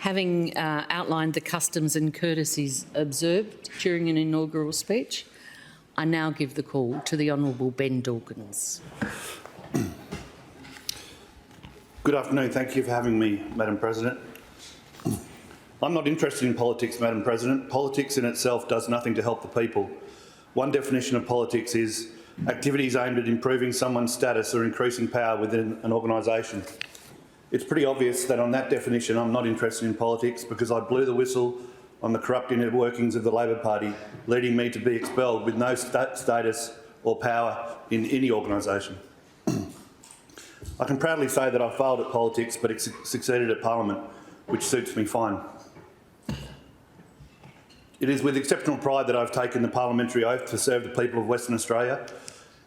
Having outlined the customs and courtesies observed during an inaugural speech, I now give the call to the Honourable Ben Dawkins. Good afternoon. Thank you for having me, Madam President. I'm not interested in politics, Madam President. Politics in itself does nothing to help the people. One definition of politics is activities aimed at improving someone's status or increasing power within an organisation. It's pretty obvious that on that definition I'm not interested in politics because I blew the whistle on the corrupt inner workings of the Labor Party, leading me to be expelled with no status or power in any organisation. I can proudly say that I failed at politics but succeeded at Parliament, which suits me fine. It is with exceptional pride that I've taken the parliamentary oath to serve the people of Western Australia.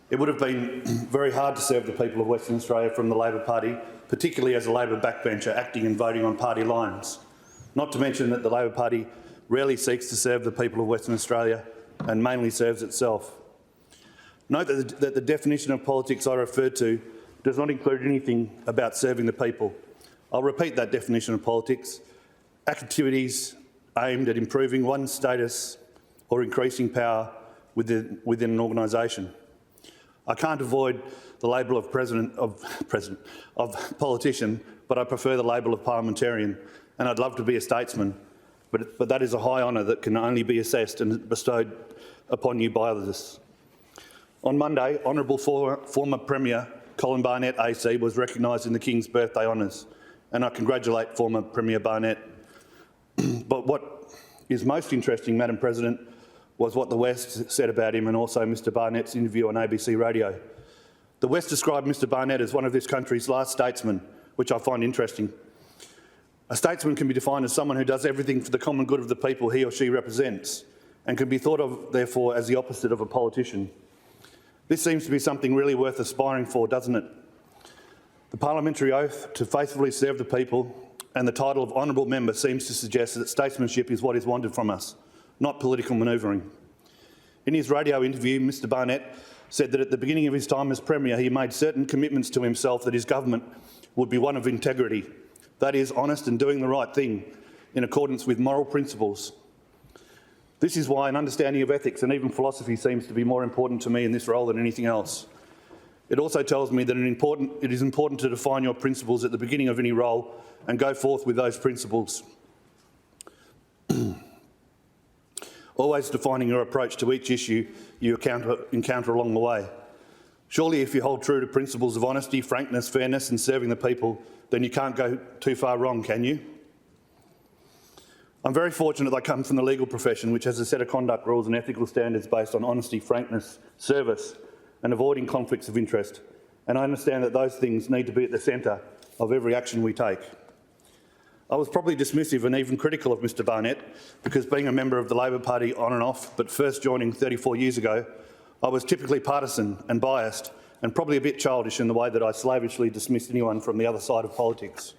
It would have been very hard to serve the people of Western Australia from the Labor Party, particularly as a Labor backbencher acting and voting on party lines. Not to mention that the Labor Party rarely seeks to serve the people of Western Australia and mainly serves itself. Note that the definition of politics I referred to does not include anything about serving the people. I'll repeat that definition of politics: activities aimed at improving one's status or increasing power within an organisation. I can't avoid the label of politician, but I prefer the label of parliamentarian, and I'd love to be a statesman, but that is a high honour that can only be assessed and bestowed upon you by others. On Monday, Honourable former Premier Colin Barnett AC was recognised in the King's Birthday Honours, and I congratulate former Premier Barnett. But what is most interesting, Madam President, was what the West said about him and also Mr Barnett's interview on ABC Radio. The West described Mr Barnett as one of this country's last statesmen, which I find interesting. A statesman can be defined as someone who does everything for the common good of the people he or she represents and can be thought of, therefore, as the opposite of a politician. This seems to be something really worth aspiring for, doesn't it? The parliamentary oath to faithfully serve the people and the title of honourable member seems to suggest that statesmanship is what is wanted from us, not political manoeuvring. In his radio interview, Mr Barnett said that at the beginning of his time as Premier, he made certain commitments to himself that his government would be one of integrity, that is, honest and doing the right thing in accordance with moral principles. This is why an understanding of ethics and even philosophy seems to be more important to me in this role than anything else. It also tells me that it is important to define your principles at the beginning of any role and go forth with those principles. Always defining your approach to each issue you encounter along the way. Surely if you hold true to principles of honesty, frankness, fairness and serving the people, then you can't go too far wrong, can you? I'm very fortunate I come from the legal profession, which has a set of conduct rules and ethical standards based on honesty, frankness, service and avoiding conflicts of interest, and I understand that those things need to be at the centre of every action we take. I was probably dismissive and even critical of Mr Barnett because, being a member of the Labor Party on and off, but first joining 34 years ago, I was typically partisan and biased and probably a bit childish in the way that I slavishly dismissed anyone from the other side of politics.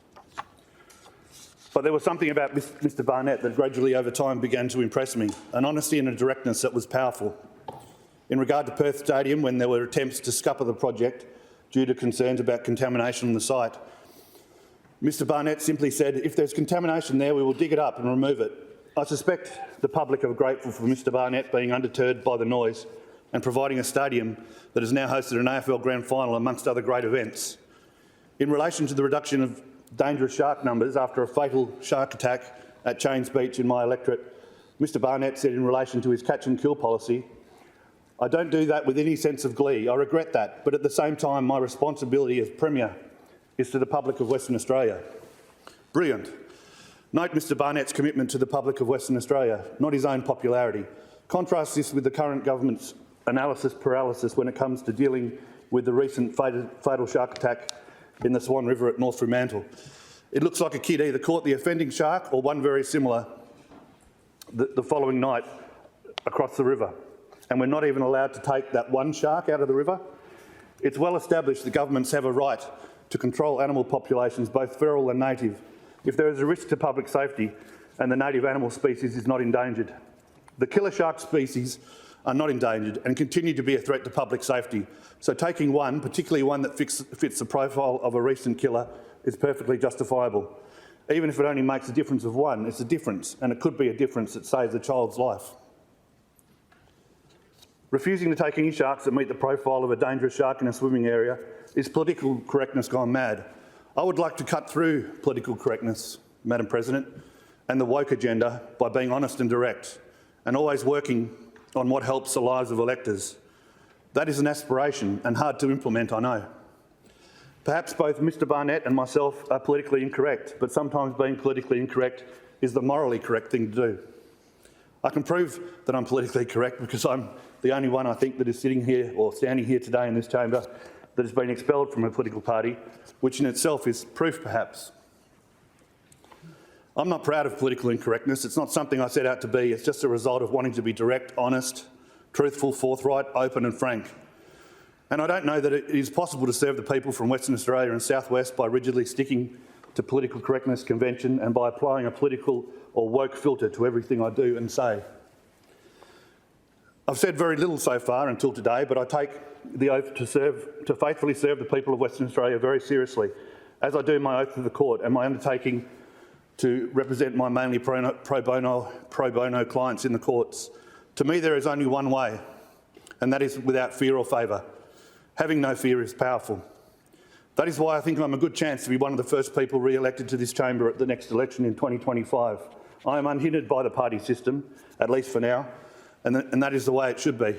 But there was something about Mr Barnett that gradually over time began to impress me, an honesty and a directness that was powerful. In regard to Perth Stadium, when there were attempts to scupper the project due to concerns about contamination on the site, Mr Barnett simply said, if there's contamination there, we will dig it up and remove it. I suspect the public are grateful for Mr Barnett being undeterred by the noise and providing a stadium that has now hosted an AFL Grand Final amongst other great events. In relation to the reduction of dangerous shark numbers after a fatal shark attack at Chains Beach in my electorate, Mr Barnett said in relation to his catch and kill policy, I don't do that with any sense of glee. I regret that, but at the same time my responsibility as Premier is to the public of Western Australia. Brilliant. Note Mr Barnett's commitment to the public of Western Australia, not his own popularity. Contrast this with the current government's analysis paralysis when it comes to dealing with the recent fatal shark attack in the Swan River at North Fremantle. It looks like a kid either caught the offending shark or one very similar the following night across the river. And we're not even allowed to take that one shark out of the river. It's well established that governments have a right to control animal populations, both feral and native, if there is a risk to public safety and the native animal species is not endangered. The killer shark species are not endangered and continue to be a threat to public safety. So taking one, particularly one that fits the profile of a recent killer, is perfectly justifiable. Even if it only makes a difference of one, it's a difference, and it could be a difference that saves a child's life. Refusing to take any sharks that meet the profile of a dangerous shark in a swimming area is political correctness gone mad. I would like to cut through political correctness, Madam President, and the woke agenda by being honest and direct, and always working on what helps the lives of electors. That is an aspiration and hard to implement, I know. Perhaps both Mr Barnett and myself are politically incorrect, but sometimes being politically incorrect is the morally correct thing to do. I can prove that I'm politically correct because I'm the only one, I think, that is sitting here or standing here today in this chamber that has been expelled from a political party, which in itself is proof, perhaps. I'm not proud of political incorrectness. It's not something I set out to be. It's just a result of wanting to be direct, honest, truthful, forthright, open and frank. And I don't know that it is possible to serve the people from Western Australia and South West by rigidly sticking to political correctness convention and by applying a political or woke filter to everything I do and say. I've said very little so far until today, but I take the oath to faithfully serve the people of Western Australia very seriously, as I do my oath to the court and my undertaking to represent my mainly pro bono clients in the courts. To me, there is only one way, and that is without fear or favour. Having no fear is powerful. That is why I think I'm a good chance to be one of the first people re-elected to this chamber at the next election in 2025. I am unhindered by the party system, at least for now, and that is the way it should be.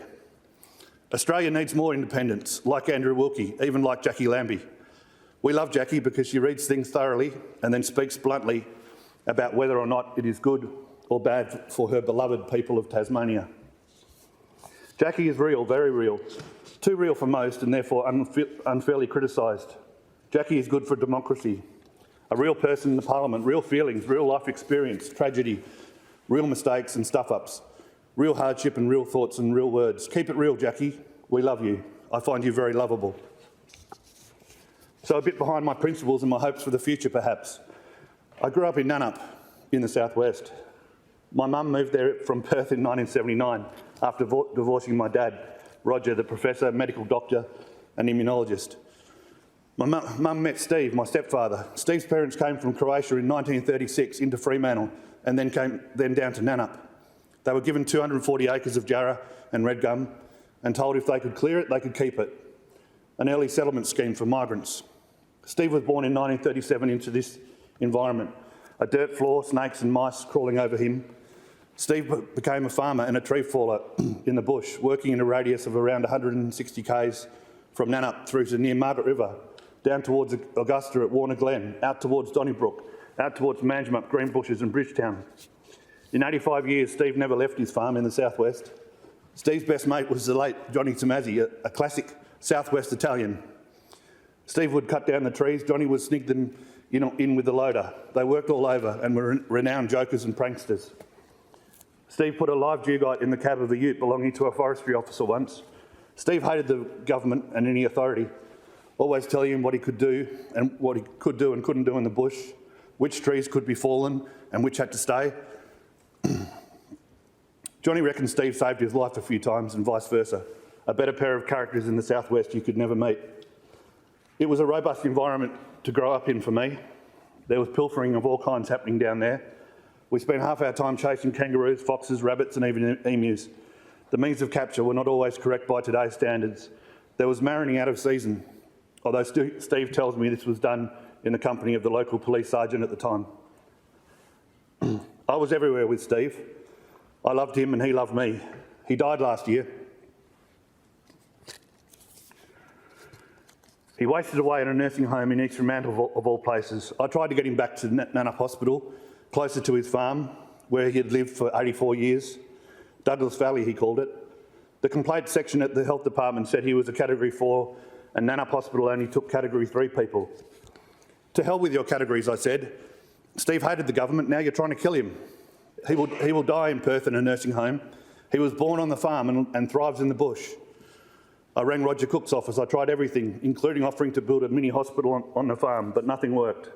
Australia needs more independents, like Andrew Wilkie, even like Jackie Lambie. We love Jackie because she reads things thoroughly and then speaks bluntly about whether or not it is good or bad for her beloved people of Tasmania. Jackie is real, very real. Too real for most and therefore unfairly criticised. Jackie is good for democracy. A real person in the parliament, real feelings, real life experience, tragedy, real mistakes and stuff-ups, real hardship and real thoughts and real words. Keep it real, Jackie. We love you. I find you very lovable. So a bit behind my principles and my hopes for the future, perhaps. I grew up in Nannup in the southwest. My mum moved there from Perth in 1979 after divorcing my dad, Roger, the professor, medical doctor and immunologist. My mum met Steve, my stepfather. Steve's parents came from Croatia in 1936 into Fremantle and then down to Nannup. They were given 240 acres of jarrah and red gum and told if they could clear it, they could keep it. An early settlement scheme for migrants. Steve was born in 1937 into this environment. A dirt floor, snakes and mice crawling over him. Steve became a farmer and a tree faller in the bush, working in a radius of around 160 k's from Nannup through to near Margaret River, down towards Augusta at Warner Glen, out towards Donnybrook, out towards Manjimup, Greenbushes and Bridgetown. In 85 years, Steve never left his farm in the southwest. Steve's best mate was the late Johnny Tomazzi, a classic southwest Italian. Steve would cut down the trees, Johnny would sneak them in with the loader. They worked all over and were renowned jokers and pranksters. Steve put a live dugite in the cab of a ute belonging to a forestry officer once. Steve hated the government and any authority, always telling him what he could do and what he could do and couldn't do in the bush, which trees could be fallen and which had to stay. Johnny reckons Steve saved his life a few times and vice versa. A better pair of characters in the southwest you could never meet. It was a robust environment to grow up in for me. There was pilfering of all kinds happening down there. We spent half our time chasing kangaroos, foxes, rabbits and even emus. The means of capture were not always correct by today's standards. There was marroning out of season, although Steve tells me this was done in the company of the local police sergeant at the time. I was everywhere with Steve. I loved him and he loved me. He died last year. He wasted away in a nursing home in East Fremantle of all places. I tried to get him back to Nannup Hospital, closer to his farm, where he had lived for 84 years. Douglas Valley, he called it. The complaint section at the health department said he was a Category 4 and Nannup Hospital only took Category 3 people. To hell with your categories, I said. Steve hated the government, now you're trying to kill him. He will die in Perth in a nursing home. He was born on the farm and thrives in the bush. I rang Roger Cook's office. I tried everything, including offering to build a mini hospital on the farm, but nothing worked.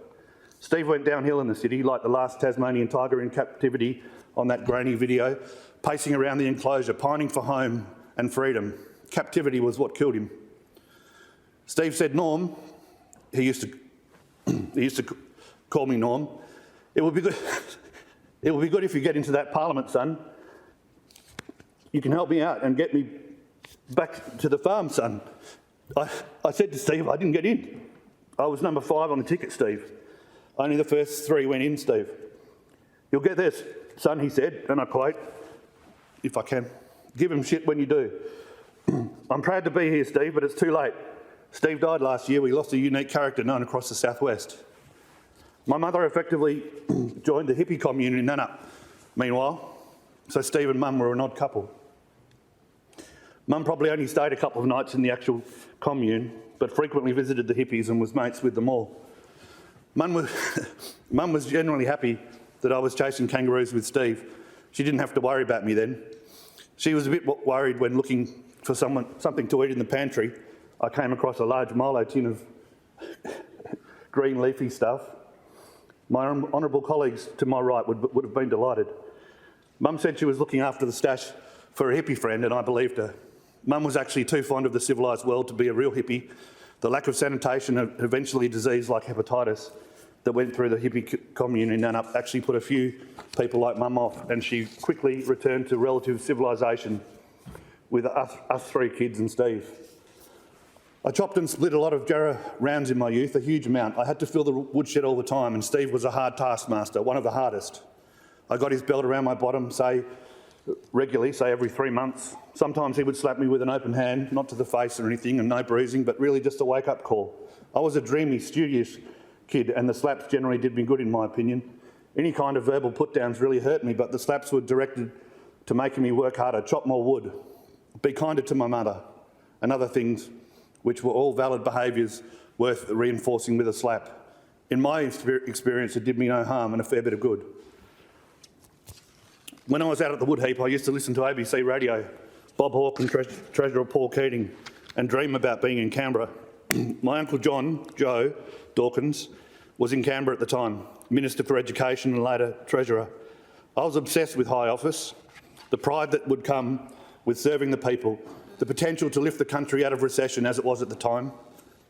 Steve went downhill in the city like the last Tasmanian tiger in captivity on that grainy video, pacing around the enclosure, pining for home and freedom. Captivity was what killed him. Steve said, Norm, he used to call me Norm, It would be good. It would be good if you get into that parliament, son. You can help me out and get me back to the farm, son. I said to Steve, I didn't get in. I was number 5 on the ticket, Steve. Only the first 3 went in, Steve. You'll get this, son, he said, and I quote, if I can, give him shit when you do. I'm proud to be here, Steve, but it's too late. Steve died last year. We lost a unique character known across the southwest. My mother effectively joined the hippie commune in Nannup, meanwhile, so Steve and Mum were an odd couple. Mum probably only stayed a couple of nights in the actual commune, but frequently visited the hippies and was mates with them all. Mum was generally happy that I was chasing kangaroos with Steve. She didn't have to worry about me then. She was a bit worried when looking for something to eat in the pantry. I came across a large Milo tin of green leafy stuff. My honourable colleagues to my right would have been delighted. Mum said she was looking after the stash for a hippie friend, and I believed her. Mum was actually too fond of the civilised world to be a real hippie. The lack of sanitation and eventually disease like hepatitis that went through the hippie commune in Nannup actually put a few people like Mum off, and she quickly returned to relative civilisation with us 3 kids and Steve. I chopped and split a lot of jarrah rounds in my youth, a huge amount. I had to fill the woodshed all the time, and Steve was a hard taskmaster, one of the hardest. I got his belt around my bottom, regularly, every 3 months. Sometimes he would slap me with an open hand, not to the face or anything, and no bruising, but really just a wake-up call. I was a dreamy, studious kid, and the slaps generally did me good, in my opinion. Any kind of verbal put-downs really hurt me, but the slaps were directed to making me work harder, chop more wood, be kinder to my mother, and other things which were all valid behaviours worth reinforcing with a slap. In my experience, it did me no harm and a fair bit of good. When I was out at the wood heap, I used to listen to ABC radio, Bob Hawke and Treasurer Paul Keating, and dream about being in Canberra. My uncle Joe Dawkins, was in Canberra at the time, Minister for Education and later Treasurer. I was obsessed with high office, the pride that would come with serving the people, the potential to lift the country out of recession as it was at the time,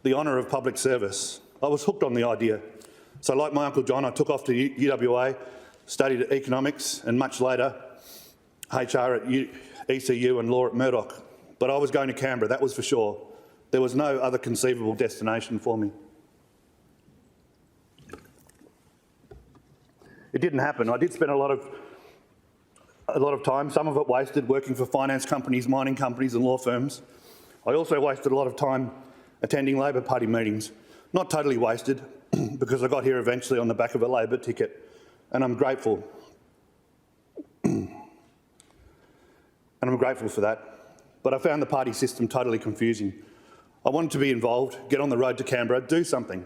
the honour of public service. I was hooked on the idea. So like my Uncle John, I took off to UWA, studied economics and much later HR at ECU and law at Murdoch. But I was going to Canberra, that was for sure. There was no other conceivable destination for me. It didn't happen. I did spend a lot of time, some of it wasted, working for finance companies, mining companies and law firms. I also wasted a lot of time attending Labor Party meetings. Not totally wasted, because I got here eventually on the back of a Labor ticket, and I'm grateful. And I'm grateful for that. But I found the party system totally confusing. I wanted to be involved, get on the road to Canberra, do something.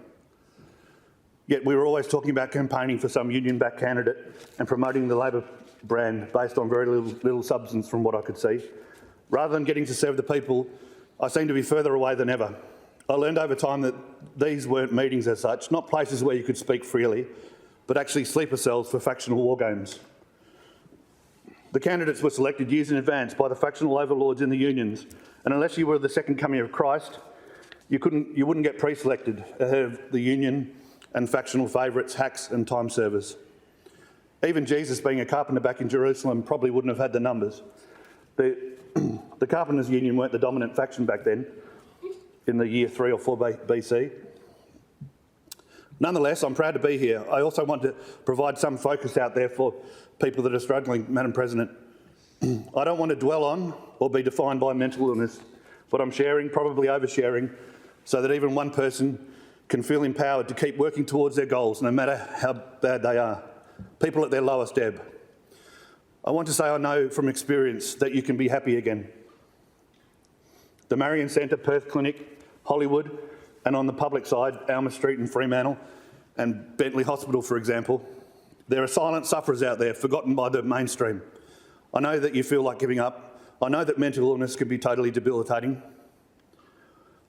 Yet we were always talking about campaigning for some union-backed candidate and promoting the Labor brand based on very little substance from what I could see. Rather than getting to serve the people, I seemed to be further away than ever. I learned over time that these weren't meetings as such, not places where you could speak freely, but actually sleeper cells for factional war games. The candidates were selected years in advance by the factional overlords in the unions, and unless you were the second coming of Christ, you wouldn't get pre-selected ahead of the union and factional favourites, hacks and time servers. Even Jesus, being a carpenter back in Jerusalem, probably wouldn't have had the numbers. The Carpenters' Union weren't the dominant faction back then, in the year 3 or 4 BC. Nonetheless, I'm proud to be here. I also want to provide some focus out there for people that are struggling, Madam President. I don't want to dwell on or be defined by mental illness, but I'm sharing, probably oversharing, so that even one person can feel empowered to keep working towards their goals, no matter how bad they are. People at their lowest ebb. I want to say I know from experience that you can be happy again. The Marion Centre, Perth Clinic, Hollywood, and on the public side, Alma Street and Fremantle, and Bentley Hospital, for example. There are silent sufferers out there, forgotten by the mainstream. I know that you feel like giving up. I know that mental illness can be totally debilitating.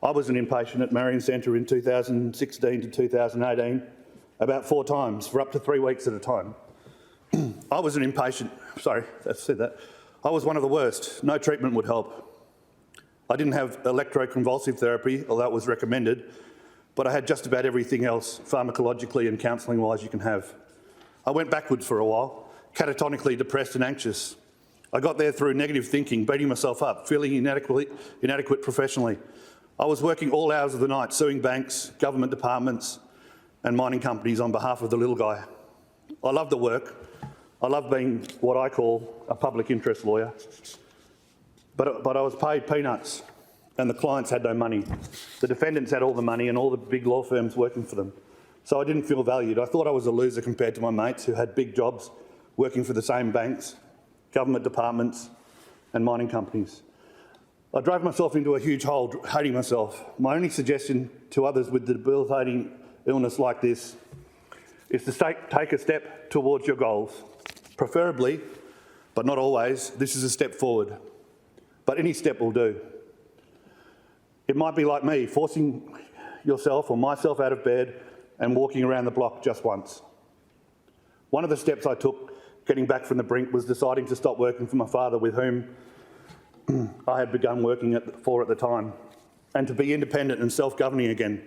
I was an inpatient at Marion Centre in 2016 to 2018, about 4 times for up to 3 weeks at a time. I was an inpatient, sorry, I said that. I was one of the worst. No treatment would help. I didn't have electroconvulsive therapy, although it was recommended, but I had just about everything else, pharmacologically and counselling-wise, you can have. I went backwards for a while, catatonically depressed and anxious. I got there through negative thinking, beating myself up, feeling inadequate professionally. I was working all hours of the night, suing banks, government departments and mining companies on behalf of the little guy. I love the work. I love being what I call a public interest lawyer. But I was paid peanuts and the clients had no money. The defendants had all the money and all the big law firms working for them. So I didn't feel valued. I thought I was a loser compared to my mates who had big jobs working for the same banks, government departments and mining companies. I drove myself into a huge hole, hating myself. My only suggestion to others with a debilitating illness like this is to take a step towards your goals. Preferably, but not always, this is a step forward. But any step will do. It might be like me, forcing yourself or myself out of bed and walking around the block just once. One of the steps I took getting back from the brink was deciding to stop working for my father, with whom I had begun working for at the time, and to be independent and self-governing again.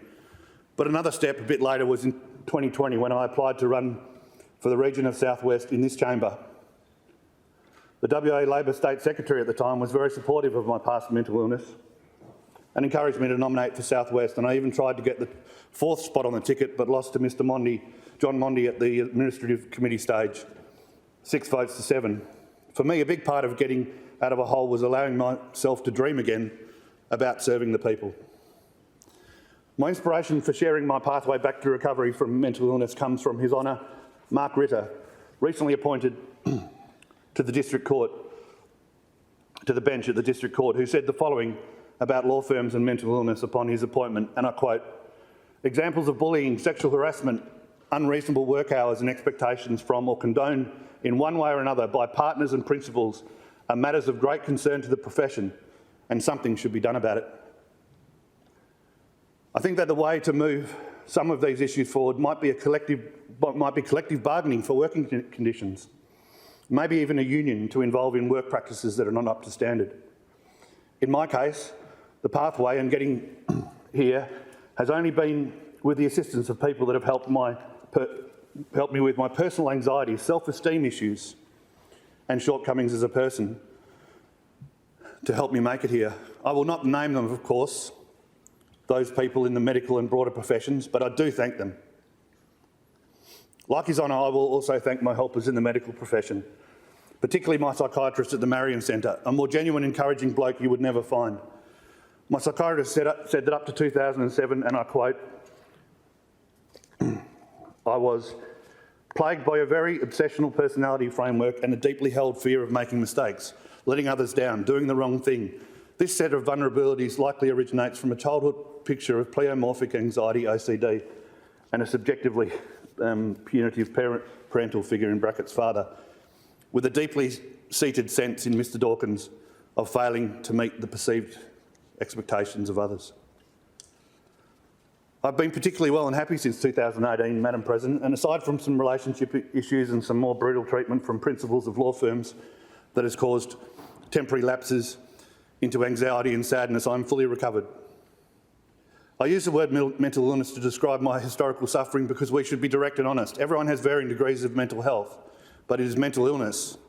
But another step a bit later was in 2020 when I applied to run for the region of South West in this chamber. The WA Labor State Secretary at the time was very supportive of my past mental illness and encouraged me to nominate for South West, and I even tried to get the 4th spot on the ticket but lost to Mr John Mondi at the Administrative Committee stage, 6 votes to 7. For me, a big part of getting out of a hole was allowing myself to dream again about serving the people. My inspiration for sharing my pathway back to recovery from mental illness comes from His Honour Mark Ritter, recently appointed to the District Court, to the bench at the District Court, who said the following about law firms and mental illness upon his appointment, and I quote, "Examples of bullying, sexual harassment, unreasonable work hours and expectations from or condoned in one way or another by partners and principals are matters of great concern to the profession, and something should be done about it." I think that the way to move some of these issues forward might be collective bargaining for working conditions, maybe even a union to involve in work practices that are not up to standard. In my case, the pathway and getting here has only been with the assistance of people that have helped me with my personal anxiety, self-esteem issues and shortcomings as a person to help me make it here. I will not name them, of course, those people in the medical and broader professions, but I do thank them. Like His Honour, I will also thank my helpers in the medical profession, particularly my psychiatrist at the Marion Centre, a more genuine, encouraging bloke you would never find. My psychiatrist said that up to 2007, and I quote, "I was plagued by a very obsessional personality framework and a deeply held fear of making mistakes, letting others down, doing the wrong thing. This set of vulnerabilities likely originates from a childhood picture of pleomorphic anxiety, OCD, and a subjectively punitive parental figure, in brackets father, with a deeply seated sense in Mr Dawkins of failing to meet the perceived expectations of others. I've been particularly well and happy since 2018, Madam President, and aside from some relationship issues and some more brutal treatment from principals of law firms that has caused temporary lapses into anxiety and sadness, I'm fully recovered. I use the word mental illness to describe my historical suffering because we should be direct and honest. Everyone has varying degrees of mental health, but it is mental illness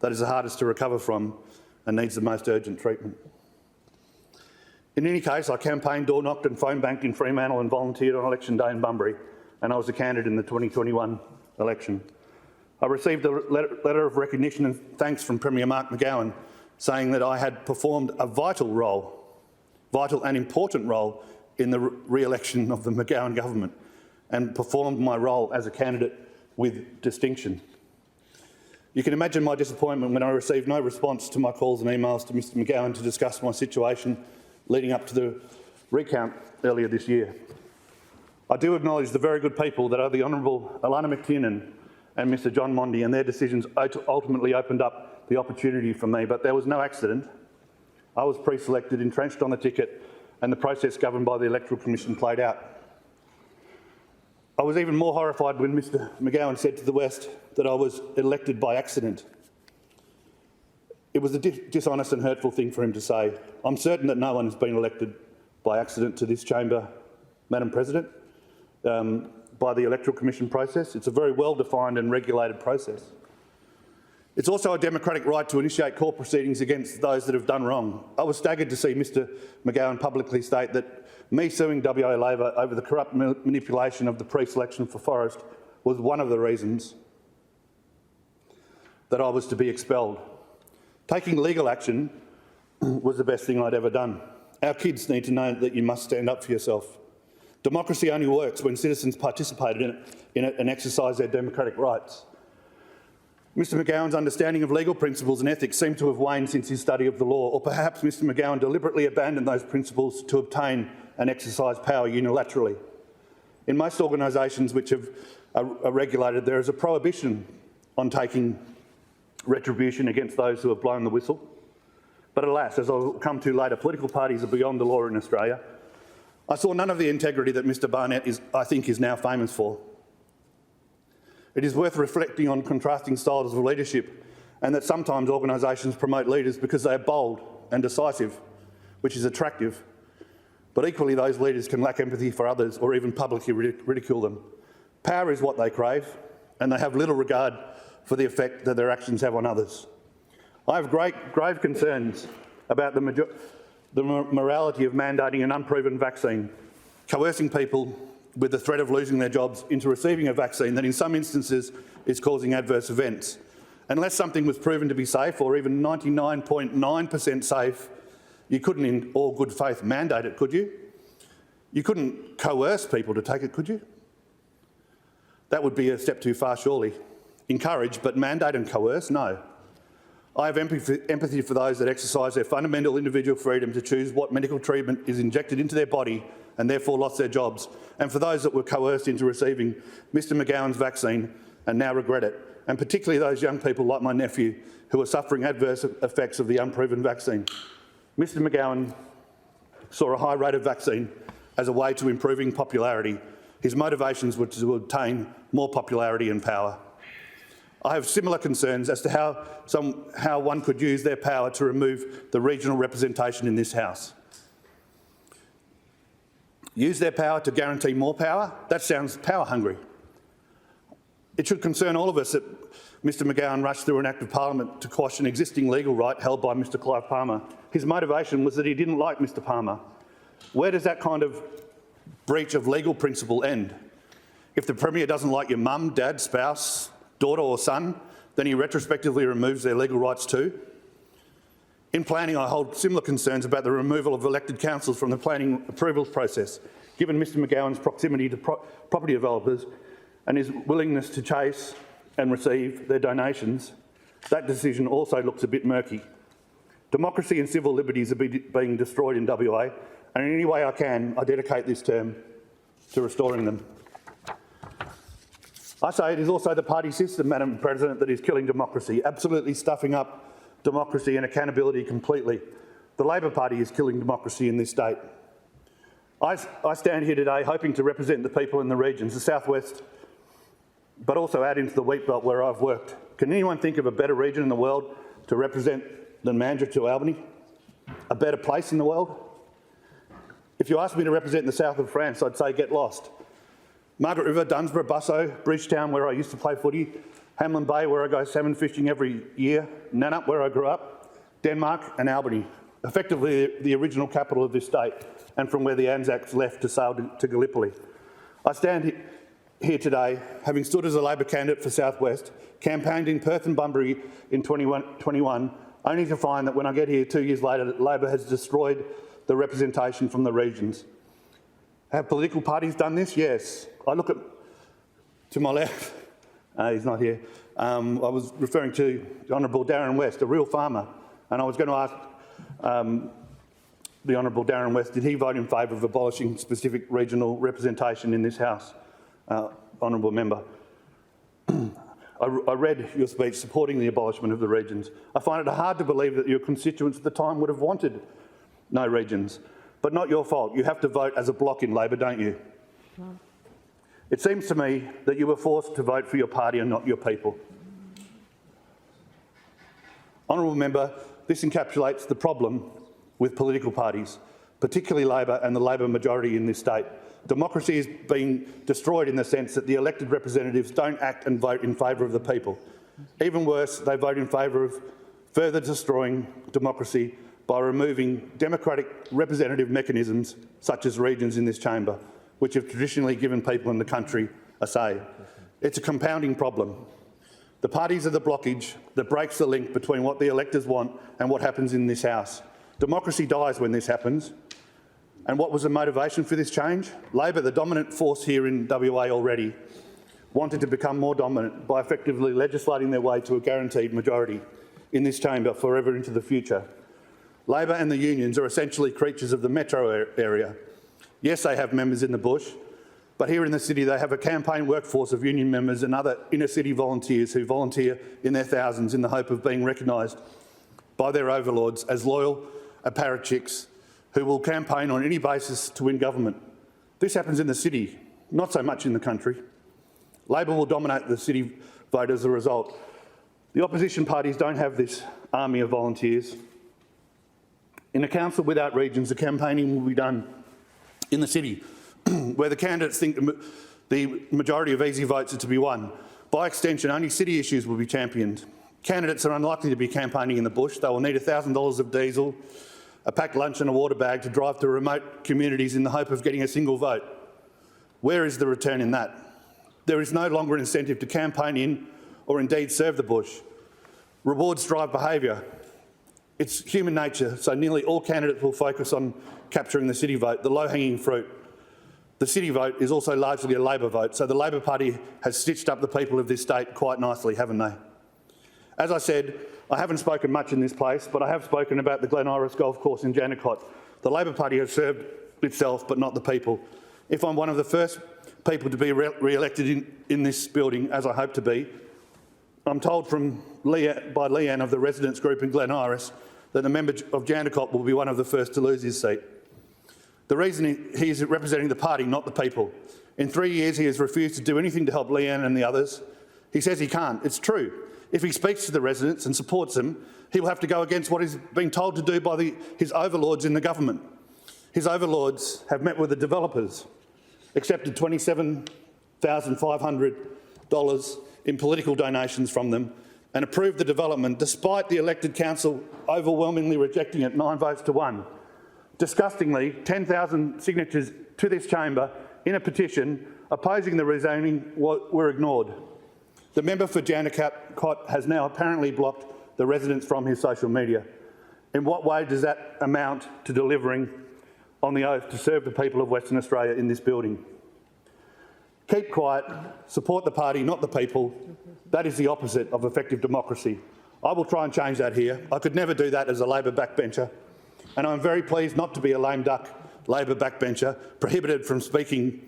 that is the hardest to recover from and needs the most urgent treatment. In any case, I campaigned, door-knocked and phone-banked in Fremantle and volunteered on election day in Bunbury, and I was a candidate in the 2021 election. I received a letter of recognition and thanks from Premier Mark McGowan, saying that I had performed a vital and important role in the re-election of the McGowan government and performed my role as a candidate with distinction. You can imagine my disappointment when I received no response to my calls and emails to Mr McGowan to discuss my situation leading up to the recount earlier this year. I do acknowledge the very good people that are the Honourable Alana McTiernan and Mr John Mondi, and their decisions ultimately opened up the opportunity for me, but there was no accident. I was pre-selected, entrenched on the ticket, and the process governed by the Electoral Commission played out. I was even more horrified when Mr McGowan said to the West that I was elected by accident. It was a dishonest and hurtful thing for him to say. I'm certain that no one has been elected by accident to this chamber, Madam President. by the Electoral Commission process. It's a very well-defined and regulated process. It's also a democratic right to initiate court proceedings against those that have done wrong. I was staggered to see Mr McGowan publicly state that me suing WA Labor over the corrupt manipulation of the pre-selection for Forrest was one of the reasons that I was to be expelled. Taking legal action was the best thing I'd ever done. Our kids need to know that you must stand up for yourself. Democracy only works when citizens participated in it and exercise their democratic rights. Mr McGowan's understanding of legal principles and ethics seem to have waned since his study of the law, or perhaps Mr McGowan deliberately abandoned those principles to obtain and exercise power unilaterally. In most organisations which are regulated, there is a prohibition on taking retribution against those who have blown the whistle. But alas, as I'll come to later, political parties are beyond the law in Australia. I saw none of the integrity that Mr Barnett I think is now famous for. It is worth reflecting on contrasting styles of leadership, and that sometimes organisations promote leaders because they are bold and decisive, which is attractive. But equally, those leaders can lack empathy for others or even publicly ridicule them. Power is what they crave, and they have little regard for the effect that their actions have on others. I have grave concerns about the morality of mandating an unproven vaccine, coercing people with the threat of losing their jobs into receiving a vaccine that in some instances is causing adverse events. Unless something was proven to be safe, or even 99.9% safe, you couldn't in all good faith mandate it, could you? You couldn't coerce people to take it, could you? That would be a step too far, surely. Encourage, but mandate and coerce? No. I have empathy for those that exercise their fundamental individual freedom to choose what medical treatment is injected into their body and therefore lost their jobs, and for those that were coerced into receiving Mr McGowan's vaccine and now regret it, and particularly those young people like my nephew who are suffering adverse effects of the unproven vaccine. Mr McGowan saw a high rate of vaccine as a way to improving popularity. His motivations were to obtain more popularity and power. I have similar concerns as to how one could use their power to remove the regional representation in this House. Use their power to guarantee more power? That sounds power-hungry. It should concern all of us that Mr McGowan rushed through an Act of Parliament to quash an existing legal right held by Mr Clive Palmer. His motivation was that he didn't like Mr Palmer. Where does that kind of breach of legal principle end? If the Premier doesn't like your mum, dad, spouse, daughter or son, then he retrospectively removes their legal rights too? In planning, I hold similar concerns about the removal of elected councils from the planning approvals process. Given Mr McGowan's proximity to property developers and his willingness to chase and receive their donations, that decision also looks a bit murky. Democracy and civil liberties are being destroyed in WA, and in any way I can, I dedicate this term to restoring them. I say it is also the party system, Madam President, that is killing democracy, absolutely stuffing up democracy and accountability completely. The Labor Party is killing democracy in this state. I stand here today hoping to represent the people in the regions, the southwest, but also add into the wheat belt where I've worked. Can anyone think of a better region in the world to represent than Mandurah to Albany? A better place in the world? If you asked me to represent the south of France, I'd say get lost. Margaret River, Dunsborough, Busso, Bridgetown, where I used to play footy, Hamlin Bay, where I go salmon fishing every year, Nannup, where I grew up, Denmark and Albany, effectively the original capital of this state, and from where the Anzacs left to sail to Gallipoli. I stand here today, having stood as a Labor candidate for South West, campaigned in Perth and Bunbury in 2021, only to find that when I get here 2 years later, that Labor has destroyed the representation from the regions. Have political parties done this? Yes. I look to my left. He's not here. I was referring to the Honourable Darren West, a real farmer, and I was going to ask the Honourable Darren West, did he vote in favour of abolishing specific regional representation in this House? Honourable Member. I read your speech supporting the abolishment of the regions. I find it hard to believe that your constituents at the time would have wanted no regions, but not your fault. You have to vote as a bloc in Labor, don't you? No. It seems to me that you were forced to vote for your party and not your people. Honourable Member, this encapsulates the problem with political parties. particularly Labor and the Labor majority in this state. Democracy is being destroyed in the sense that the elected representatives don't act and vote in favour of the people. Even worse, they vote in favour of further destroying democracy by removing democratic representative mechanisms such as regions in this chamber, which have traditionally given people in the country a say. It's a compounding problem. The parties are the blockage that breaks the link between what the electors want and what happens in this House. Democracy dies when this happens. And what was the motivation for this change? Labor, the dominant force here in WA already, wanted to become more dominant by effectively legislating their way to a guaranteed majority in this chamber forever into the future. Labor and the unions are essentially creatures of the metro area. Yes, they have members in the bush, but here in the city they have a campaign workforce of union members and other inner-city volunteers who volunteer in their thousands in the hope of being recognised by their overlords as loyal apparatchiks who will campaign on any basis to win government. This happens in the city, not so much in the country. Labor will dominate the city vote as a result. The opposition parties don't have this army of volunteers. In a council without regions, the campaigning will be done in the city, where the candidates think the majority of easy votes are to be won. By extension, only city issues will be championed. Candidates are unlikely to be campaigning in the bush. They will need $1,000 of diesel, a packed lunch and a water bag to drive to remote communities in the hope of getting a single vote. Where is the return in that? There is no longer an incentive to campaign in or indeed serve the bush. Rewards drive behaviour. It's human nature, so nearly all candidates will focus on capturing the city vote, the low-hanging fruit. The city vote is also largely a Labor vote, so the Labor Party has stitched up the people of this state quite nicely, haven't they? As I said, I haven't spoken much in this place, but I have spoken about the Glen Iris Golf Course in Jandakot. The Labor Party has served itself, but not the people. If I'm one of the first people to be re-elected in this building, as I hope to be, I'm told by Leanne of the residents group in Glen Iris that the member of Jandakot will be one of the first to lose his seat. The reason he is representing the party, not the people. In 3 years, he has refused to do anything to help Leanne and the others. He says he can't. It's true. If he speaks to the residents and supports them, he will have to go against what he's being told to do by his overlords in the government. His overlords have met with the developers, accepted $27,500 in political donations from them and approved the development despite the elected council overwhelmingly rejecting it 9 votes to 1. Disgustingly, 10,000 signatures to this chamber in a petition opposing the rezoning were ignored. The member for Jandakot has now apparently blocked the residents from his social media. In what way does that amount to delivering on the oath to serve the people of Western Australia in this building? Keep quiet, support the party, not the people. That is the opposite of effective democracy. I will try and change that here. I could never do that as a Labor backbencher, and I'm very pleased not to be a lame duck Labor backbencher, prohibited from speaking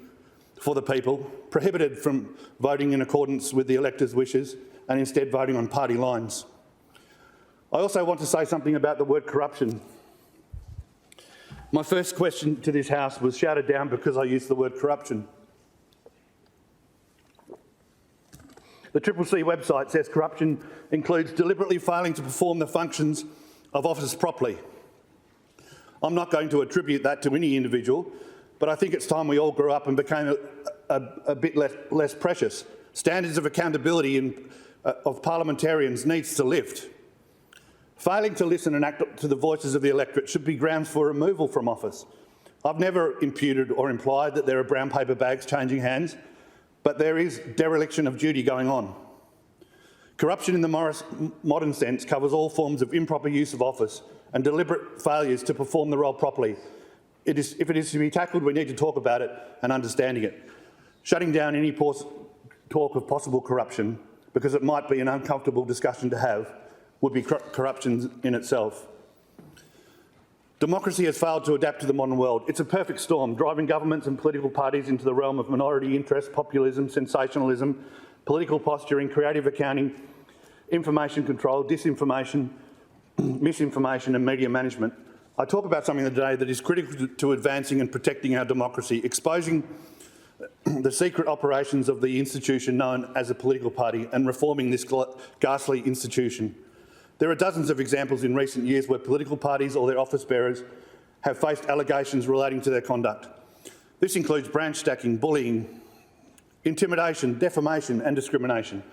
for the people, prohibited from voting in accordance with the electors' wishes and instead voting on party lines. I also want to say something about the word corruption. My first question to this House was shouted down because I used the word corruption. The CCC website says corruption includes deliberately failing to perform the functions of office properly. I'm not going to attribute that to any individual, but I think it's time we all grew up and became a bit less precious. Standards of accountability of parliamentarians needs to lift. Failing to listen and act to the voices of the electorate should be grounds for removal from office. I've never imputed or implied that there are brown paper bags changing hands, but there is dereliction of duty going on. Corruption in the modern sense covers all forms of improper use of office and deliberate failures to perform the role properly. If it is to be tackled, we need to talk about it and understanding it. Shutting down any talk of possible corruption, because it might be an uncomfortable discussion to have, would be corruption in itself. Democracy has failed to adapt to the modern world. It's a perfect storm, driving governments and political parties into the realm of minority interest, populism, sensationalism, political posturing, creative accounting, information control, disinformation, misinformation and media management. I talk about something today that is critical to advancing and protecting our democracy, exposing the secret operations of the institution known as a political party and reforming this ghastly institution. There are dozens of examples in recent years where political parties or their office bearers have faced allegations relating to their conduct. This includes branch stacking, bullying, intimidation, defamation and discrimination.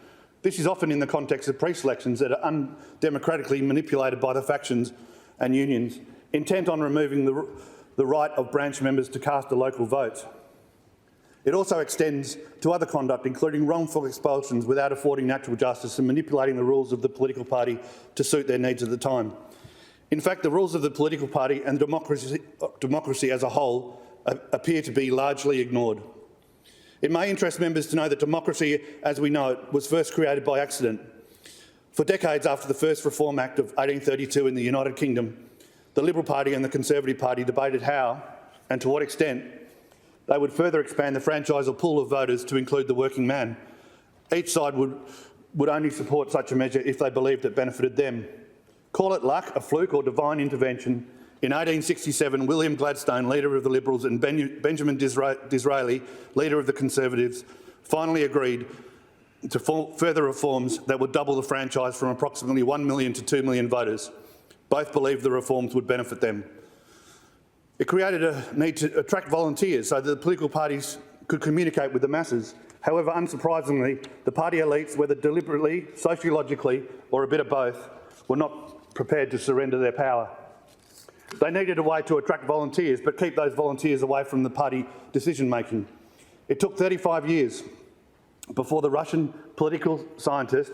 This is often in the context of pre-selections that are undemocratically manipulated by the factions and unions, intent on removing the right of branch members to cast a local vote. It also extends to other conduct, including wrongful expulsions without affording natural justice and manipulating the rules of the political party to suit their needs at the time. In fact, the rules of the political party and democracy as a whole appear to be largely ignored. It may interest members to know that democracy, as we know it, was first created by accident. For decades after the first Reform Act of 1832 in the United Kingdom, the Liberal Party and the Conservative Party debated how, and to what extent, they would further expand the franchise or pool of voters to include the working man. Each side would only support such a measure if they believed it benefited them. Call it luck, a fluke or divine intervention. In 1867, William Gladstone, leader of the Liberals, and Benjamin Disraeli, leader of the Conservatives, finally agreed to further reforms that would double the franchise from approximately 1 million to 2 million voters. Both believed the reforms would benefit them. It created a need to attract volunteers so that the political parties could communicate with the masses. However, unsurprisingly, the party elites, whether deliberately, sociologically or a bit of both, were not prepared to surrender their power. They needed a way to attract volunteers, but keep those volunteers away from the party decision-making. It took 35 years before the Russian political scientist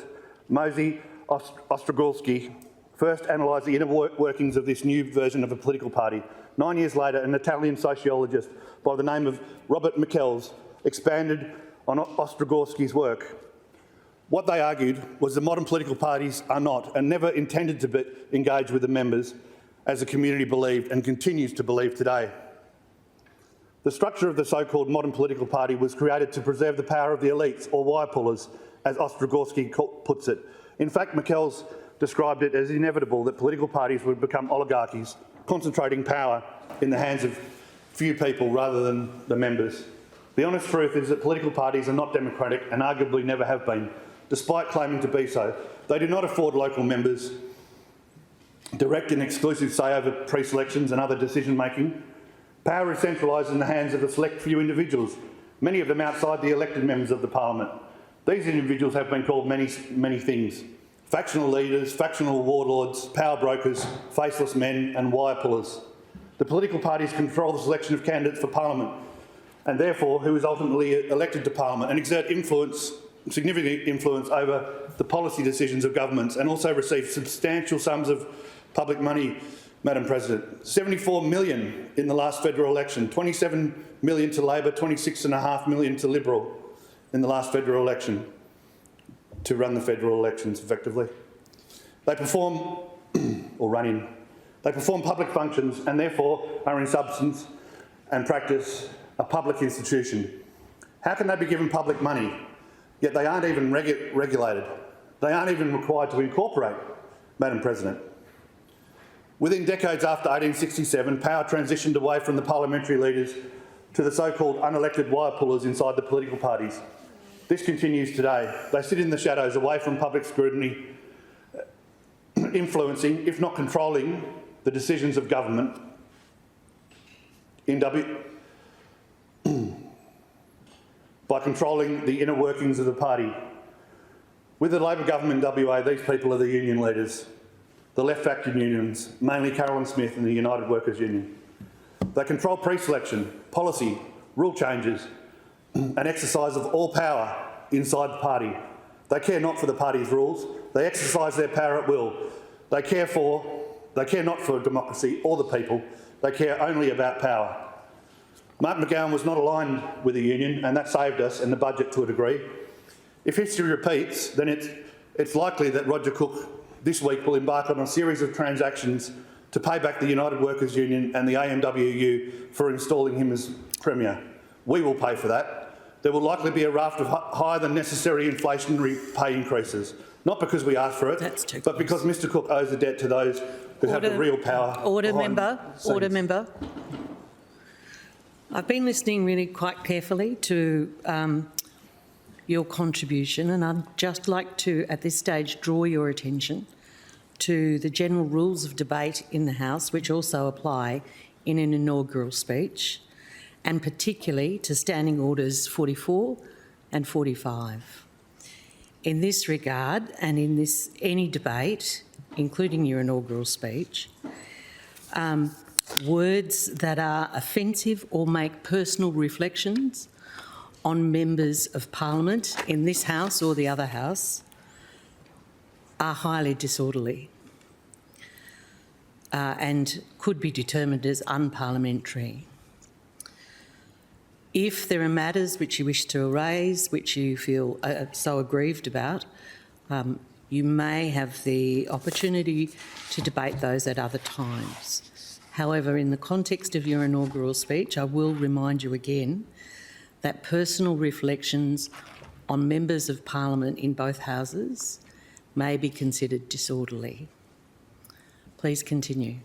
Mosey Ostrogolsky first analysed the inner workings of this new version of a political party. 9 years later, an Italian sociologist by the name of Robert Michels expanded on Ostrogolsky's work. What they argued was that modern political parties are not and never intended to engage with the members as the community believed and continues to believe today. The structure of the so-called modern political party was created to preserve the power of the elites, or wire pullers, as Ostrogolsky puts it. In fact, Michels described it as inevitable that political parties would become oligarchies, concentrating power in the hands of few people rather than the members. The honest truth is that political parties are not democratic and arguably never have been, despite claiming to be so. They do not afford local members direct and exclusive say over pre-selections and other decision-making. Power is centralised in the hands of a select few individuals, many of them outside the elected members of the parliament. These individuals have been called many things: factional leaders, factional warlords, power brokers, faceless men and wire pullers. The political parties control the selection of candidates for parliament and therefore who is ultimately elected to parliament, and exert significant influence over the policy decisions of governments, and also receive substantial sums of public money, Madam President. 74 million in the last federal election, 27 million to Labor, 26.5 million to Liberal in the last federal election to run the federal elections effectively. They perform, or run in, they perform public functions and therefore are in substance and practice a public institution. How can they be given public money, yet they aren't even regulated? They aren't even required to incorporate, Madam President. Within decades after 1867, power transitioned away from the parliamentary leaders to the so-called unelected wire pullers inside the political parties. This continues today. They sit in the shadows, away from public scrutiny, influencing, if not controlling, the decisions of government by controlling the inner workings of the party. With the Labor government in WA, these people are the union leaders, the left faction unions, mainly Carolyn Smith and the United Workers Union. They control pre-selection, policy, rule changes and exercise of all power inside the party. They care not for the party's rules, they exercise their power at will. They care not for democracy or the people, they care only about power. Mark McGowan was not aligned with the union, and that saved us and the budget to a degree. If history repeats, then it's likely that Roger Cook this week will embark on a series of transactions to pay back the United Workers Union and the AMWU for installing him as Premier. We will pay for that. There will likely be a raft of higher than necessary inflationary pay increases, not because we asked for it, but because Mr Cook owes a debt to those who have the real power. Order, member. I've been listening really quite carefully to your contribution, and I'd just like to, at this stage, draw your attention to the general rules of debate in the House, which also apply in an inaugural speech, and particularly to Standing Orders 44 and 45. In this regard, and in any debate, including your inaugural speech, words that are offensive or make personal reflections on members of Parliament in this House or the other House are highly disorderly and could be determined as unparliamentary. If there are matters which you wish to raise, which you feel so aggrieved about, you may have the opportunity to debate those at other times. However, in the context of your inaugural speech, I will remind you again that personal reflections on members of Parliament in both houses may be considered disorderly. Please continue.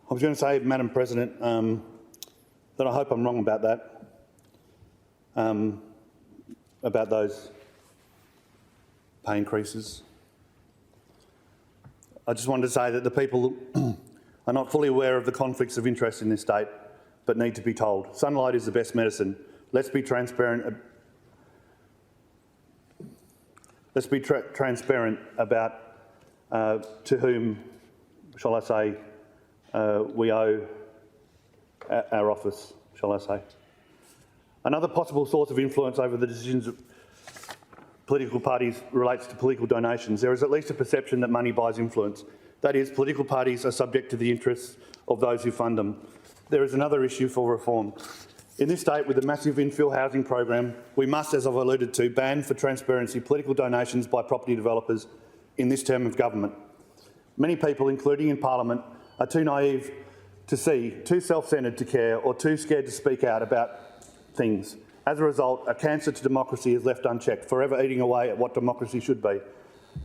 I was going to say, Madam President, that I hope I'm wrong about that, about those pay increases. I just wanted to say that the people are not fully aware of the conflicts of interest in this state, but need to be told. Sunlight is the best medicine. Let's be transparent. Let's be transparent about to whom, shall I say, we owe our office, shall I say. Another possible source of influence over the decisions of political parties relates to political donations. There is at least a perception that money buys influence. That is, political parties are subject to the interests of those who fund them. There is another issue for reform. In this state, with a massive infill housing program, we must, as I've alluded to, ban for transparency political donations by property developers in this term of government. Many people, including in Parliament, are too naive to see, too self-centred to care, or too scared to speak out about things. As a result, a cancer to democracy is left unchecked, forever eating away at what democracy should be.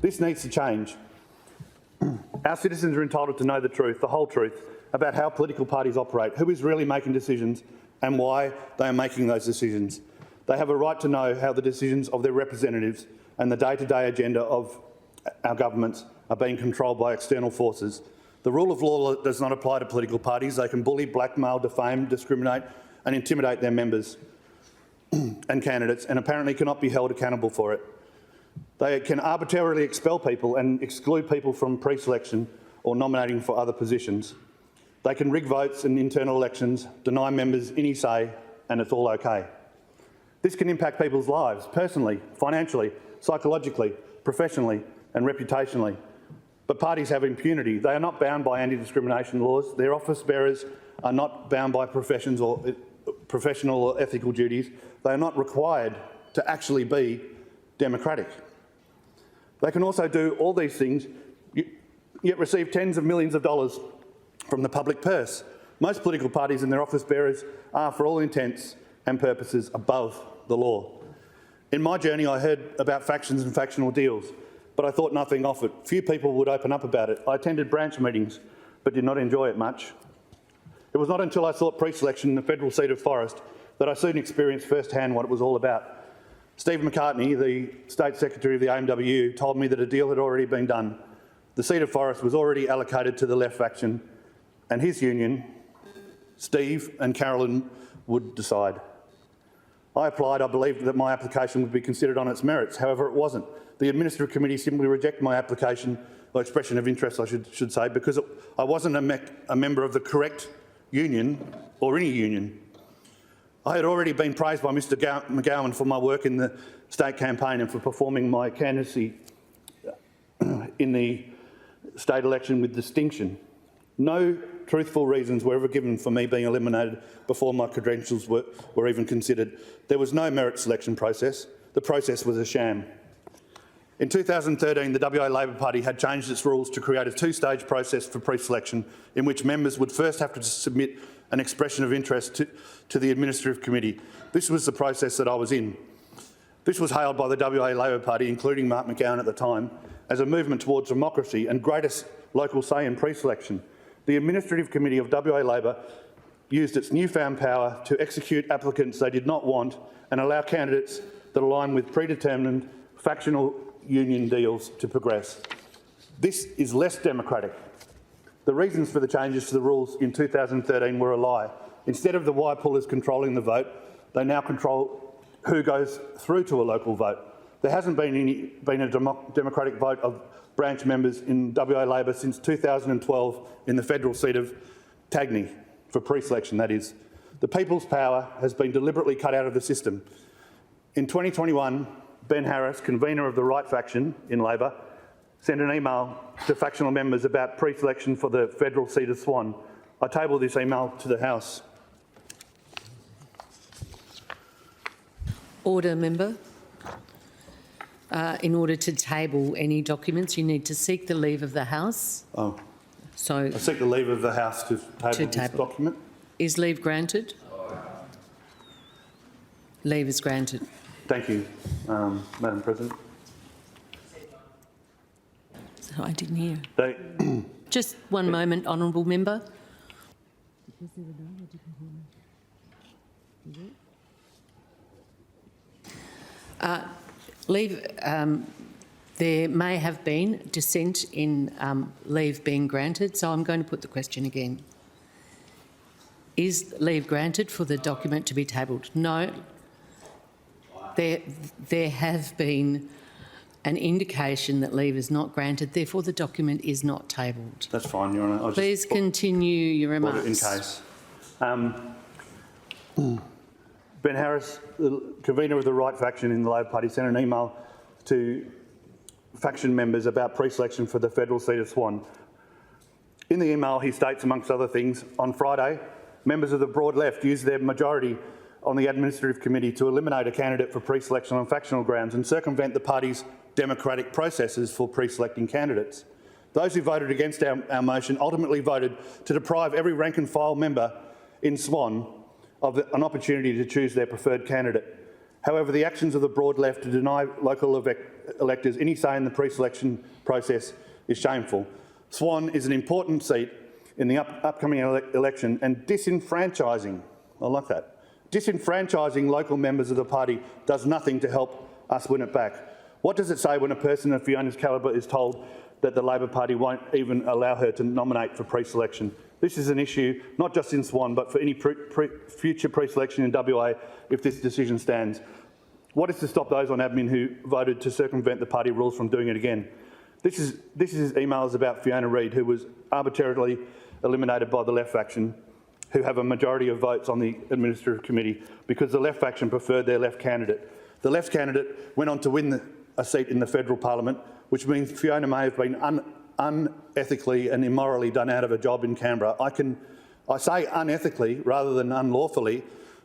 This needs to change. Our citizens are entitled to know the truth, the whole truth, about how political parties operate, who is really making decisions and why they are making those decisions. They have a right to know how the decisions of their representatives and the day-to-day agenda of our governments are being controlled by external forces. The rule of law does not apply to political parties. They can bully, blackmail, defame, discriminate and intimidate their members and candidates, and apparently cannot be held accountable for it. They can arbitrarily expel people and exclude people from pre-selection or nominating for other positions. They can rig votes in internal elections, deny members any say, and it's all okay. This can impact people's lives, personally, financially, psychologically, professionally and reputationally. But parties have impunity. They are not bound by anti-discrimination laws. Their office bearers are not bound by professional or ethical duties. They are not required to actually be democratic. They can also do all these things, yet receive tens of millions of dollars from the public purse. Most political parties and their office bearers are, for all intents and purposes, above the law. In my journey, I heard about factions and factional deals, but I thought nothing of it. Few people would open up about it. I attended branch meetings, but did not enjoy it much. It was not until I sought pre-selection in the federal seat of Forest that I soon experienced firsthand what it was all about. Steve McCartney, the State Secretary of the AMWU, told me that a deal had already been done. The seat of Forest was already allocated to the left faction, and his union, Steve and Carolyn, would decide. I applied. I believed that my application would be considered on its merits. However, it wasn't. The Administrative Committee simply rejected my application, or expression of interest I should say, because I wasn't a member of the correct union or any union. I had already been praised by Mr McGowan for my work in the state campaign and for performing my candidacy in the state election with distinction. No truthful reasons were ever given for me being eliminated before my credentials were even considered. There was no merit selection process. The process was a sham. In 2013, the WA Labor Party had changed its rules to create a two-stage process for pre-selection in which members would first have to submit an expression of interest to the Administrative Committee. This was the process that I was in. This was hailed by the WA Labor Party, including Mark McGowan at the time, as a movement towards democracy and greater local say in pre-selection. The Administrative Committee of WA Labor used its newfound power to execute applicants they did not want and allow candidates that align with predetermined factional union deals to progress. This is less democratic. The reasons for the changes to the rules in 2013 were a lie. Instead of the Y pullers controlling the vote, they now control who goes through to a local vote. There hasn't been a democratic vote of branch members in WA Labor since 2012 in the federal seat of Tagney, for pre-selection that is. The people's power has been deliberately cut out of the system. In 2021, Ben Harris, convener of the right faction in Labor, sent an email to factional members about pre-selection for the federal seat of Swan. I table this email to the House. Order, member. In order to table any documents, you need to seek the leave of the House. Oh. So I seek the leave of the House to table this document. Is leave granted? Leave is granted. Thank you, Madam President. So I didn't hear. Just one moment, honourable member. Leave. There may have been dissent in leave being granted, so I'm going to put the question again. Is leave granted for the document to be tabled? No. There have been an indication that leave is not granted, therefore the document is not tabled. That's fine, Your Honour. Please continue your remarks. In case. Ben Harris, the convener of the right faction in the Labor Party, sent an email to faction members about pre-selection for the federal seat of Swan. In the email, he states, amongst other things, on Friday, members of the broad left used their majority on the administrative committee to eliminate a candidate for pre-selection on factional grounds and circumvent the party's democratic processes for pre-selecting candidates. Those who voted against our motion ultimately voted to deprive every rank and file member in Swan of an opportunity to choose their preferred candidate. However, the actions of the broad left to deny local electors any say in the pre-selection process is shameful. Swan is an important seat in the upcoming election, and disenfranchising, I like that, disenfranchising local members of the party does nothing to help us win it back. What does it say when a person of Fiona's calibre is told that the Labor Party won't even allow her to nominate for pre-selection? This is an issue not just in Swan but for any future pre-selection in WA if this decision stands. What is to stop those on admin who voted to circumvent the party rules from doing it again? This is emails about Fiona Reid, who was arbitrarily eliminated by the left faction, who have a majority of votes on the administrative committee because the left faction preferred their left candidate. The left candidate went on to win a seat in the federal parliament, which means Fiona may have been unethically and immorally done out of a job in Canberra. I say unethically rather than unlawfully,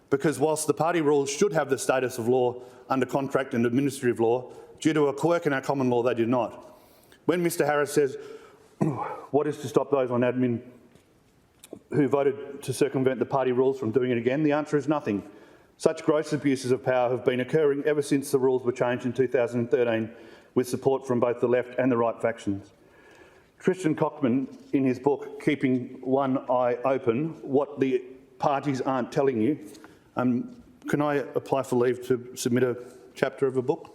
because whilst the party rules should have the status of law under contract and administrative law, due to a quirk in our common law, they do not. When Mr Harris says, what is to stop those on admin who voted to circumvent the party rules from doing it again, the answer is nothing. Such gross abuses of power have been occurring ever since the rules were changed in 2013 with support from both the left and the right factions. Tristan Cockman, in his book, Keeping One Eye Open, What the Parties Aren't Telling You, can I apply for leave to submit a chapter of a book?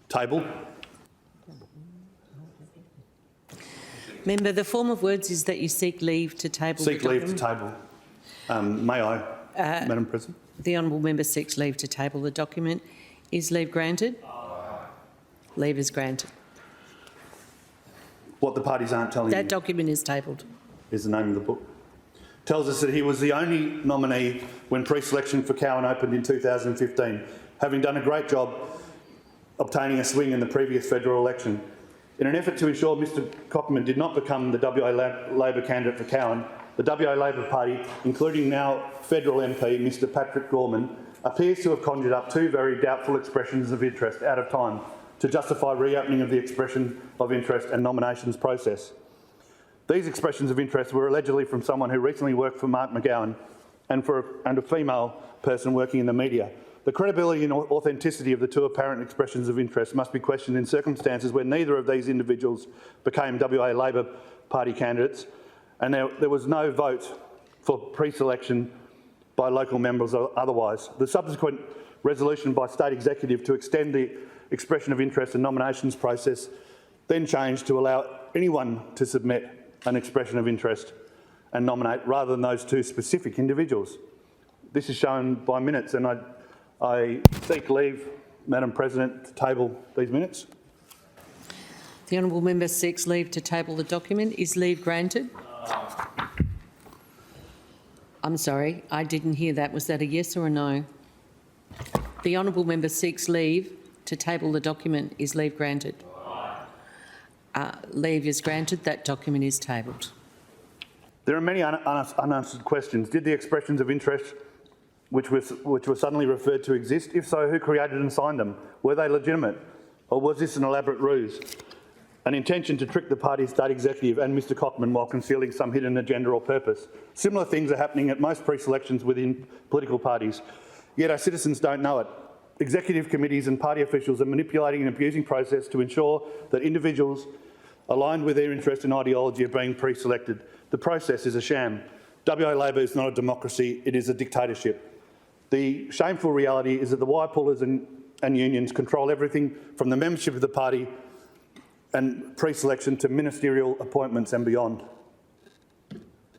Table. Member, the form of words is that you seek leave to table the document. Seek leave to table. May I, Madam President? The honourable member seeks leave to table the document. Is leave granted? Leave is granted. What the parties aren't telling you. That document is tabled. Is the name of the book. Tells us that he was the only nominee when pre-selection for Cowan opened in 2015, having done a great job obtaining a swing in the previous federal election. In an effort to ensure Mr Cockman did not become the WA Labor candidate for Cowan, the WA Labor Party, including now federal MP Mr Patrick Gorman, appears to have conjured up two very doubtful expressions of interest out of time to justify reopening of the expression of interest and nominations process. These expressions of interest were allegedly from someone who recently worked for Mark McGowan and a female person working in the media. The credibility and authenticity of the two apparent expressions of interest must be questioned in circumstances where neither of these individuals became WA Labor Party candidates and there was no vote for pre-selection by local members or otherwise. The subsequent resolution by State Executive to extend the expression of interest and nominations process then changed to allow anyone to submit an expression of interest and nominate rather than those two specific individuals. This is shown by minutes, and I seek leave, Madam President, to table these minutes. The honourable member seeks leave to table the document. Is leave granted? I'm sorry, I didn't hear that. Was that a yes or a no? The honourable member seeks leave to table the document. Is leave granted? Leave is granted. That document is tabled. There are many unanswered questions. Did the expressions of interest which were suddenly referred to exist? If so, who created and signed them? Were they legitimate? Or was this an elaborate ruse? An intention to trick the party's State Executive and Mr Cockman while concealing some hidden agenda or purpose? Similar things are happening at most pre-selections within political parties, yet our citizens don't know it. Executive committees and party officials are manipulating and abusing process to ensure that individuals aligned with their interest and ideology are being pre-selected. The process is a sham. WA Labor is not a democracy, it is a dictatorship. The shameful reality is that the wire pullers and unions control everything from the membership of the party and pre-selection to ministerial appointments and beyond.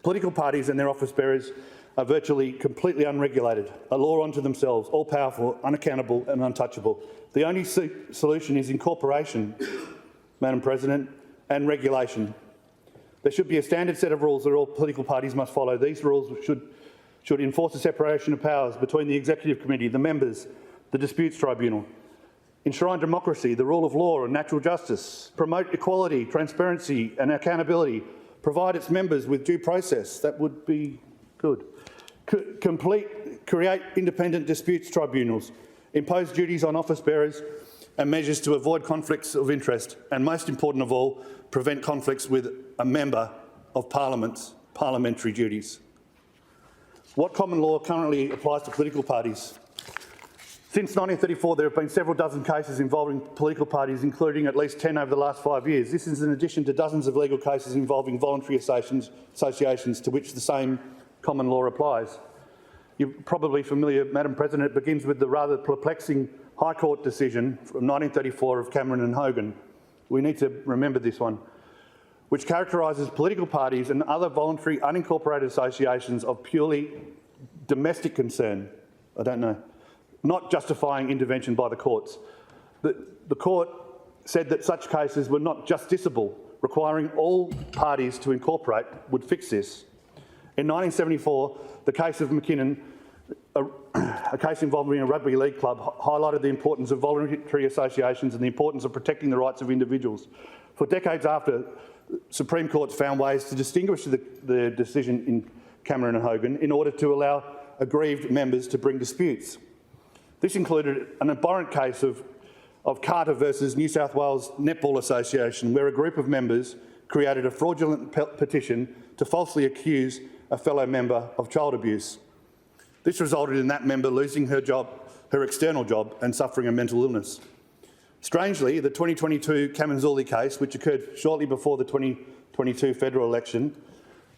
Political parties and their office bearers are virtually completely unregulated, a law unto themselves, all-powerful, unaccountable and untouchable. The only solution is incorporation, Madam President, and regulation. There should be a standard set of rules that all political parties must follow. These rules should enforce a separation of powers between the Executive Committee, the members, the Disputes Tribunal, enshrine democracy, the rule of law and natural justice, promote equality, transparency and accountability, provide its members with due process. That would be good. Create independent disputes tribunals, impose duties on office bearers and measures to avoid conflicts of interest, and most important of all, prevent conflicts with a member of Parliament's parliamentary duties. What common law currently applies to political parties? Since 1934, there have been several dozen cases involving political parties, including at least 10 over the last 5 years. This is in addition to dozens of legal cases involving voluntary associations to which the same common law applies. You're probably familiar, Madam President, it begins with the rather perplexing High Court decision from 1934 of Cameron and Hogan. We need to remember this one, which characterises political parties and other voluntary unincorporated associations of purely domestic concern. I don't know. Not justifying intervention by the courts. The court said that such cases were not justiciable, requiring all parties to incorporate would fix this. In 1974, the case of McKinnon, a case involving a rugby league club, highlighted the importance of voluntary associations and the importance of protecting the rights of individuals. For decades after, Supreme Courts found ways to distinguish the decision in Cameron and Hogan in order to allow aggrieved members to bring disputes. This included an abhorrent case of Carter versus New South Wales Netball Association, where a group of members created a fraudulent petition to falsely accuse a fellow member of child abuse. This resulted in that member losing her job, her external job, and suffering a mental illness. Strangely, the 2022 Kamanzuli case, which occurred shortly before the 2022 federal election,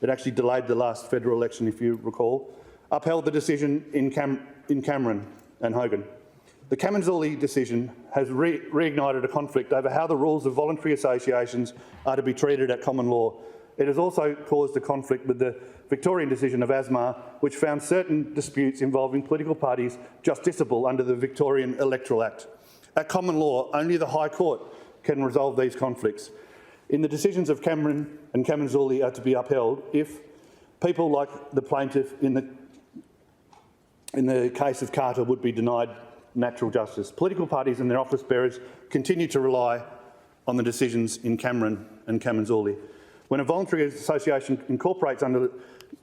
it actually delayed the last federal election, if you recall, upheld the decision in Cameron and Hogan. The Kamanzuli decision has reignited a conflict over how the rules of voluntary associations are to be treated at common law. It has also caused a conflict with the Victorian decision of ASMAR, which found certain disputes involving political parties justiciable under the Victorian Electoral Act. At common law, only the High Court can resolve these conflicts. In the decisions of Cameron and Kamanzuli are to be upheld if people like the plaintiff in the case of Carter would be denied natural justice. Political parties and their office bearers continue to rely on the decisions in Cameron and Kamanzuli. When a voluntary association incorporates under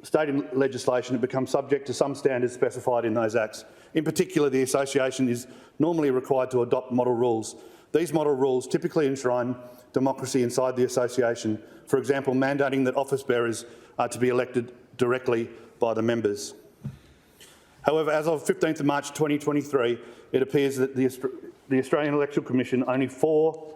state legislation, it becomes subject to some standards specified in those acts. In particular, the association is normally required to adopt model rules. These model rules typically enshrine democracy inside the association, for example, mandating that office bearers are to be elected directly by the members. However, as of 15th of March 2023, it appears that the Australian Electoral Commission, only 4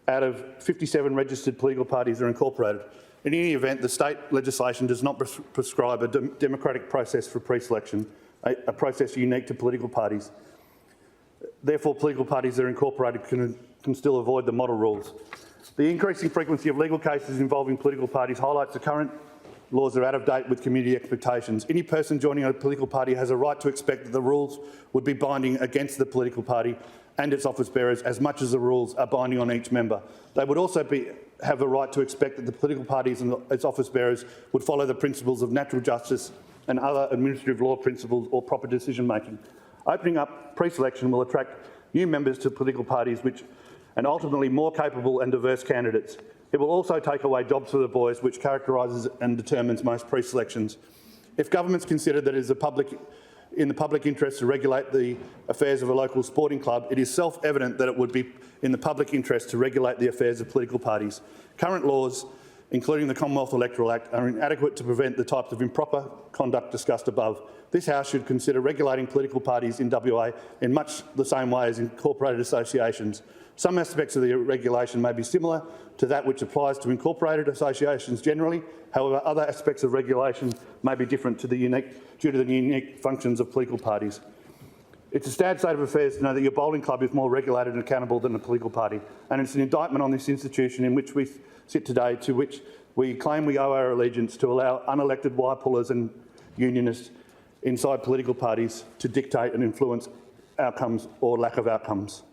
out of 57 registered political parties are incorporated. In any event, the state legislation does not prescribe a democratic process for pre-selection, a process unique to political parties. Therefore, political parties that are incorporated can still avoid the model rules. The increasing frequency of legal cases involving political parties highlights the current laws are out of date with community expectations. Any person joining a political party has a right to expect that the rules would be binding against the political party and its office bearers as much as the rules are binding on each member. They would also have a right to expect that the political parties and its office bearers would follow the principles of natural justice and other administrative law principles or proper decision making. Opening up pre-selection will attract new members to political parties and ultimately more capable and diverse candidates. It will also take away jobs for the boys, which characterises and determines most pre-selections. If governments consider that it is in the public interest to regulate the affairs of a local sporting club, it is self-evident that it would be in the public interest to regulate the affairs of political parties. Current laws, including the Commonwealth Electoral Act, are inadequate to prevent the types of improper conduct discussed above. This House should consider regulating political parties in WA in much the same way as incorporated associations. Some aspects of the regulation may be similar to that which applies to incorporated associations generally. However, other aspects of regulation may be different due to the unique functions of political parties. It's a sad state of affairs to know that your bowling club is more regulated and accountable than a political party, and it's an indictment on this institution in which we sit today, to which we claim we owe our allegiance, to allow unelected wire pullers and unionists inside political parties to dictate and influence outcomes or lack of outcomes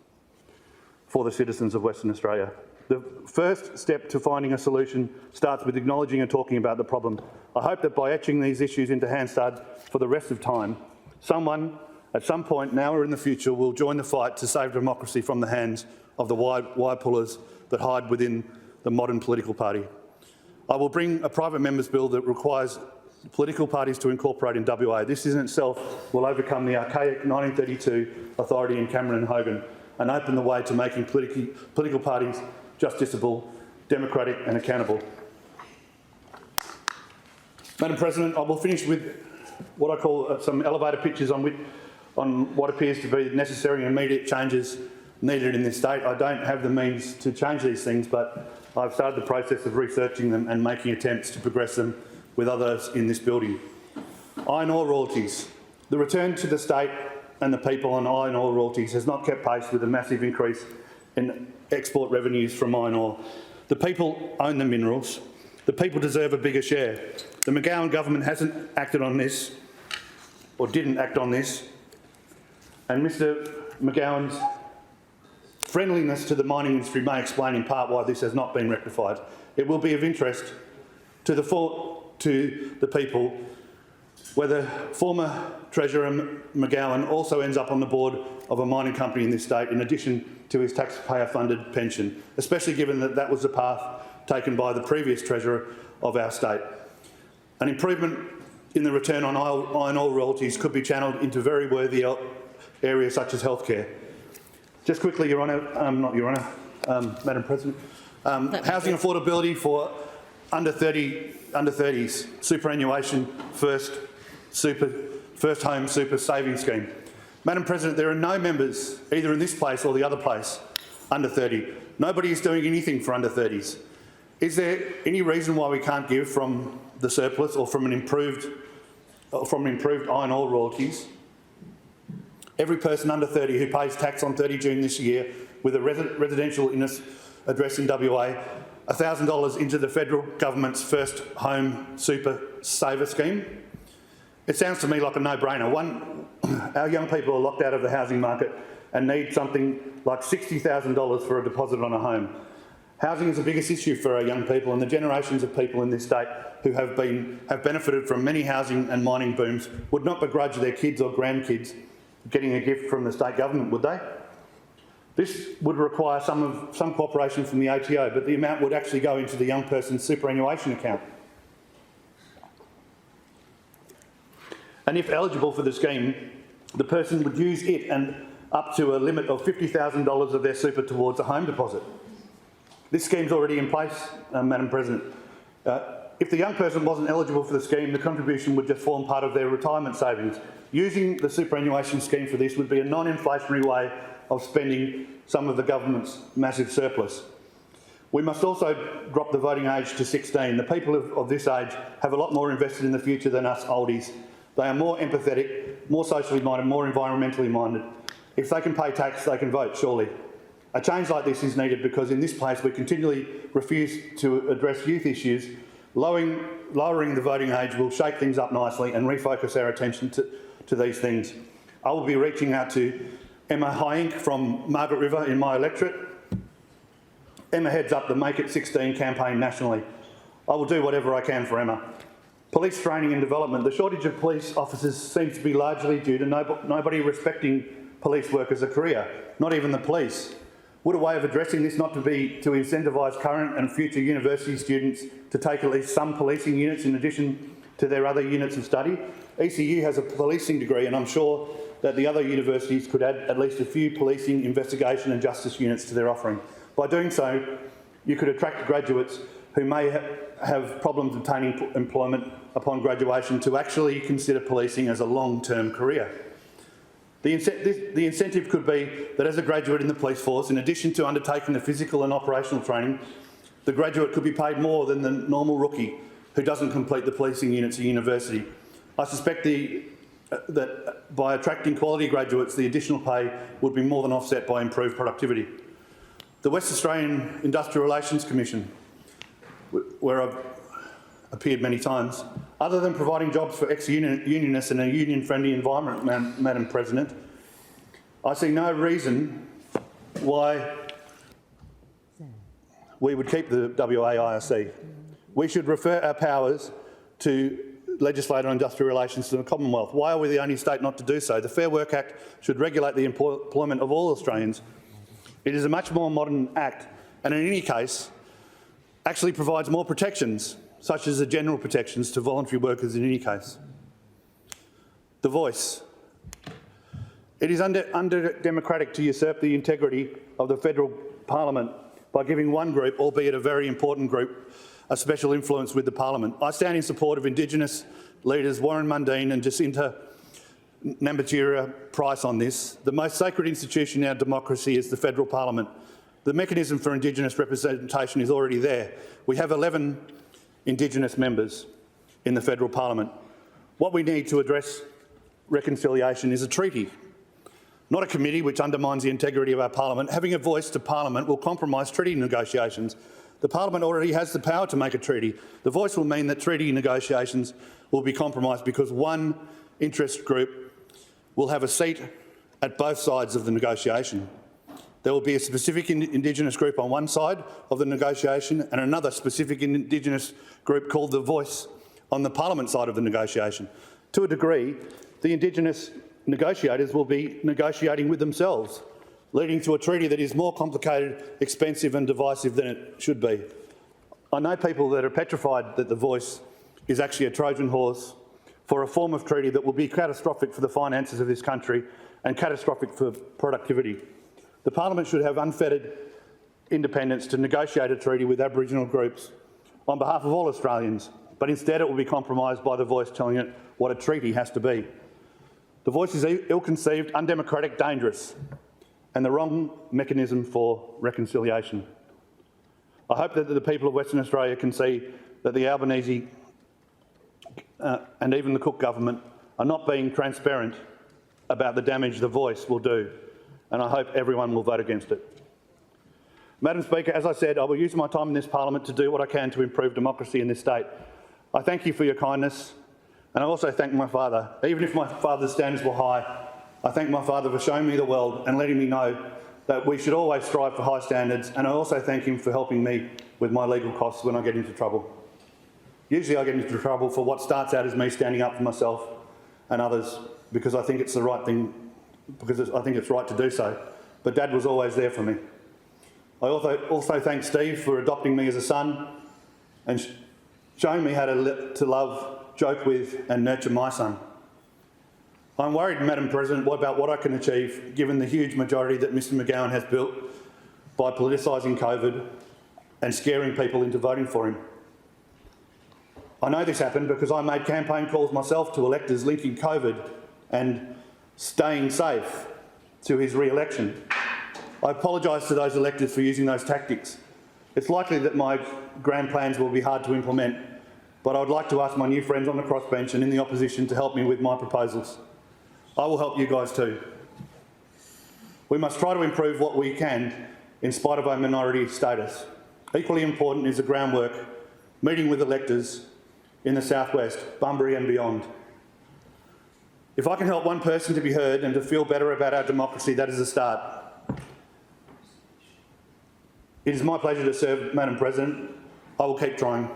for the citizens of Western Australia. The first step to finding a solution starts with acknowledging and talking about the problem. I hope that by etching these issues into Hansard for the rest of time, someone at some point now or in the future will join the fight to save democracy from the hands of the wire pullers that hide within the modern political party. I will bring a private member's bill that requires political parties to incorporate in WA. This in itself will overcome the archaic 1932 authority in Cameron and Hogan and open the way to making political parties justiciable, democratic and accountable. Madam President, I will finish with what I call some elevator pitches on what appears to be necessary and immediate changes needed in this state. I don't have the means to change these things, but I've started the process of researching them and making attempts to progress them with others in this building. Iron ore royalties. The return to the state and the people on iron ore royalties has not kept pace with the massive increase in export revenues from iron ore. The people own the minerals. The people deserve a bigger share. The McGowan government hasn't acted on this, or didn't act on this, and Mr McGowan's friendliness to the mining industry may explain in part why this has not been rectified. It will be of interest to the people whether former Treasurer McGowan also ends up on the board of a mining company in this state in addition to his taxpayer-funded pension, especially given that that was the path taken by the previous Treasurer of our state. An improvement in the return on iron ore royalties could be channelled into very worthy areas such as healthcare. Just quickly, Your Honour, Madam President, housing affordability for under 30s, superannuation first home super savings scheme. Madam President, there are no members, either in this place or the other place, under 30. Nobody is doing anything for under 30s. Is there any reason why we can't give from the surplus or from improved iron ore royalties? Every person under 30 who pays tax on 30 June this year with a residential address in WA, $1,000 into the federal government's first home super saver scheme. It sounds to me like a no-brainer. Our young people are locked out of the housing market and need something like $60,000 for a deposit on a home. Housing is the biggest issue for our young people, and the generations of people in this state who have benefited from many housing and mining booms would not begrudge their kids or grandkids getting a gift from the state government, would they? This would require some cooperation from the ATO, but the amount would actually go into the young person's superannuation account. And if eligible for the scheme, the person would use it and up to a limit of $50,000 of their super towards a home deposit. This scheme's already in place, Madam President. If the young person wasn't eligible for the scheme, the contribution would just form part of their retirement savings. Using the superannuation scheme for this would be a non-inflationary way of spending some of the government's massive surplus. We must also drop the voting age to 16. The people of this age have a lot more invested in the future than us oldies. They are more empathetic, more socially minded, more environmentally minded. If they can pay tax, they can vote, surely. A change like this is needed because in this place we continually refuse to address youth issues. Lowering the voting age will shake things up nicely and refocus our attention to these things. I will be reaching out to Emma Hyink from Margaret River in my electorate. Emma heads up the Make It 16 campaign nationally. I will do whatever I can for Emma. Police training and development. The shortage of police officers seems to be largely due to nobody respecting police work as a career, not even the police. Would a way of addressing this not to be to incentivise current and future university students to take at least some policing units in addition to their other units of study? ECU has a policing degree and I'm sure that the other universities could add at least a few policing, investigation and justice units to their offering. By doing so, you could attract graduates who may have problems obtaining employment upon graduation to actually consider policing as a long-term career. The incentive could be that as a graduate in the police force, in addition to undertaking the physical and operational training, the graduate could be paid more than the normal rookie who doesn't complete the policing units at university. I suspect that by attracting quality graduates, the additional pay would be more than offset by improved productivity. The West Australian Industrial Relations Commission, where I've appeared many times, other than providing jobs for ex-unionists in a union-friendly environment, Madam President, I see no reason why we would keep the WAIRC. We should refer our powers to legislate on industrial relations to the Commonwealth. Why are we the only state not to do so? The Fair Work Act should regulate the employment of all Australians. It is a much more modern act and in any case actually provides more protections, such as the general protections to voluntary workers in any case. The voice. It is undemocratic to usurp the integrity of the federal parliament by giving one group, albeit a very important group, a special influence with the parliament. I stand in support of Indigenous leaders Warren Mundine and Jacinta Namatjira Price on this. The most sacred institution in our democracy is the federal parliament. The mechanism for Indigenous representation is already there. We have 11 Indigenous members in the federal parliament. What we need to address reconciliation is a treaty, not a committee which undermines the integrity of our parliament. Having a voice to parliament will compromise treaty negotiations. The parliament already has the power to make a treaty. The voice will mean that treaty negotiations will be compromised because one interest group will have a seat at both sides of the negotiation. There will be a specific Indigenous group on one side of the negotiation and another specific Indigenous group called the Voice on the Parliament side of the negotiation. To a degree, the Indigenous negotiators will be negotiating with themselves, leading to a treaty that is more complicated, expensive and divisive than it should be. I know people that are petrified that the Voice is actually a Trojan horse for a form of treaty that will be catastrophic for the finances of this country and catastrophic for productivity. The parliament should have unfettered independence to negotiate a treaty with Aboriginal groups on behalf of all Australians, but instead it will be compromised by the Voice telling it what a treaty has to be. The Voice is ill-conceived, undemocratic, dangerous, and the wrong mechanism for reconciliation. I hope that the people of Western Australia can see that the Albanese and even the Cook government are not being transparent about the damage the Voice will do, and I hope everyone will vote against it. Madam Speaker, as I said, I will use my time in this parliament to do what I can to improve democracy in this state. I thank you for your kindness, and I also thank my father. Even if my father's standards were high, I thank my father for showing me the world and letting me know that we should always strive for high standards, and I also thank him for helping me with my legal costs when I get into trouble. Usually I get into trouble for what starts out as me standing up for myself and others because I think it's the right thing, because I think it's right to do so. But Dad was always there for me. I also thank Steve for adopting me as a son and showing me how to love, joke with and nurture my son. I'm worried, Madam President, about what I can achieve given the huge majority that Mr McGowan has built by politicising COVID and scaring people into voting for him. I know this happened because I made campaign calls myself to electors linking COVID and staying safe to his re-election. I apologise to those electors for using those tactics, It's likely that my grand plans will be hard to implement, but I would like to ask my new friends on the crossbench and in the opposition to help me with my proposals. I will help you guys too. We must try to improve what we can in spite of our minority status. Equally important is the groundwork, meeting with electors in the southwest, Bunbury and beyond. If I can help one person to be heard and to feel better about our democracy, that is a start. It is my pleasure to serve, Madam President. I will keep trying.